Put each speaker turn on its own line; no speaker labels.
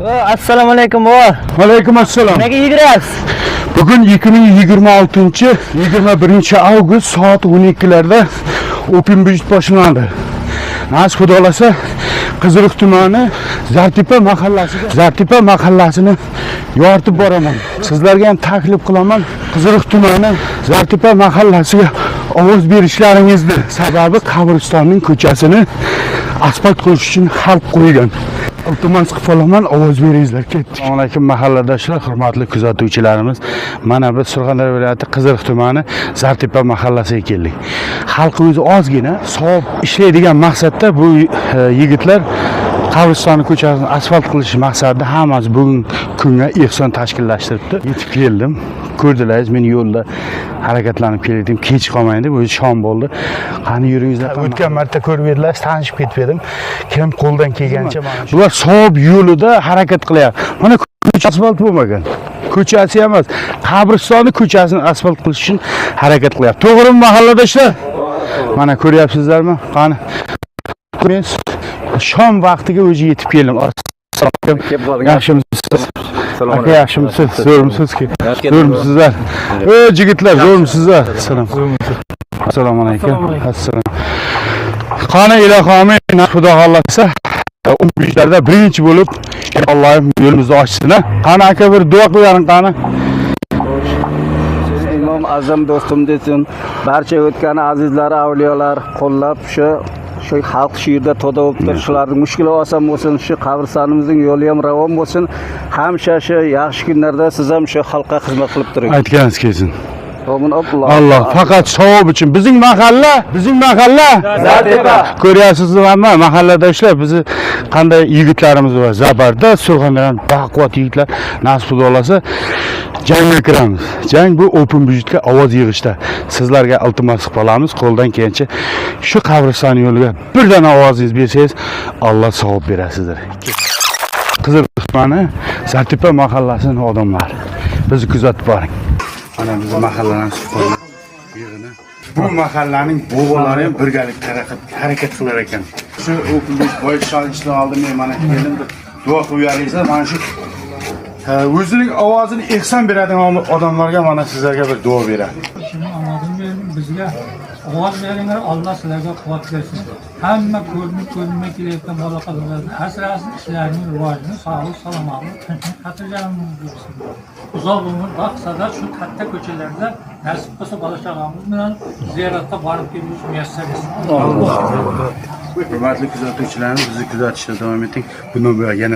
Assalomu alaykum bova.
Alaykum assalom.
Nimaga yugurasiz?
Bugün 2026 avgust soat 12'lerde Open Budget boshlandi. Nasib xudolasa Qiziriq tumani Zartepa mahallasini yoritib boraman. Sizlarga ham taklif qilaman. Qiziriq tumani Zartepa mahallasiga ovoz berishlaringizni. Sababi qabristonning ko'chasini asfalt qilish uchun xalq qo'ygan. Iltimos qilib ovoz beringizlar. Assalomu alaykum mahalladoshlar, hurmatli kuzatuvchilarimiz. Mana biz Surxondaryo viloyati Qiziriq tumani Zartepa mahallasiga keldik. Xalqimiz ozgina savob ishlaydigan maqsadda bu yigitlar qabristonni ko'chasini asfalt qilish maqsadida hammasi bugun kunga ehson tashkillashtiribdi. Yetib keldim. Ko'rdilaringiz, men yo'lda harakatlanib keldim. Kech qolmayin deb o'zi shom bo'ldi. Qani yuringizlar. O'tgan marta ko'rib edinglar, tanishib ketib edim. Kim qo'ldan kelgancha mana shu. Bular savob yo'lida harakat qilyapti. Mana ko'cha asfalt bo'lmagan. Ko'chasi emas, qabristonni ko'chasini asfalt qilish uchun harakat qilyapti. To'g'rimi mahalladoshlar? Mana ko'ryapsizlarmi? Qani. Men shom vaqtiga o'zi yetib keldim. Yaxshimisiz? Aka yaxshimisiz? Zo'rmisizki? Zo'rmisizlar? Jigitlar, zo'rmisizlar? Assalomu alaykum. Assalom. Qani ilohim, Xudo xolasa, umidlarda birinchi bo'lib Allohim yo'limizni ochsin. Qani aka bir duo qilaring qani.
Imom Azam do'stim desin, barcha o'tgan azizlar, avliyolar qo'llab shu xalq shu yerda to'da bo'lib turishlarining mushkuli oson bo'lsin, shu qabristonimizning yo'li ham ravon bo'lsin. Hamsha shu yaxshi kunlarda siz ham shu xalqqa xizmat qilib turing.
Aytganingiz kelsin.
Allah
faqat savob uchun bizning mahalla
Zartepa.
Ko'ryapsizlarmi mahalladoshlar, bizni qanday yigitlarimiz bor, zabardast Surxondaryoning baquvvat yigitlar. Nasib xudolasa jangga kiramiz. Jang bu Open Budgetga ovoz yig'ishda. Sizlarga iltimos qilamiz, qo'ldan kelgancha shu qabriston yo'liga birdan ovozingiz bersangiz, Alloh savob berasizlar. Qiziriq tumani Zartepa mahallasining odamlari. Bizni kuzatib boring. Mana bizim mahallaning suhbatlar yig'ini. Bu mahallaning bo'g'ilari ham birgalikda harakat qilar ekan. Shu o'quvchi boyishishdan oldin men mana keldim deb duo qo'yaringizlar. Mana shu o'zining ovozini ehson beradigan odamlarga mana sizlarga bir duo beradi.
Shuni omadim bizga ovoz beringlar, Alloh sizlarga quvvat bersin. Hamma ko'rinmay kelayotgan bola-qizlarni asrasin, ishlarining rivojini, sog'lik, salomatlik, tinchlik, xotirjamlik bo'lsin. Uzoq umr, baxt-saodat shu katta ko'chalarda nasib qilsa bola-chaqamiz bilan ziyoratga borib kelish muyassar etsin.
Hurmatli kuzatuvchilarimiz, bizni kuzatishda davom eting. Bundan yana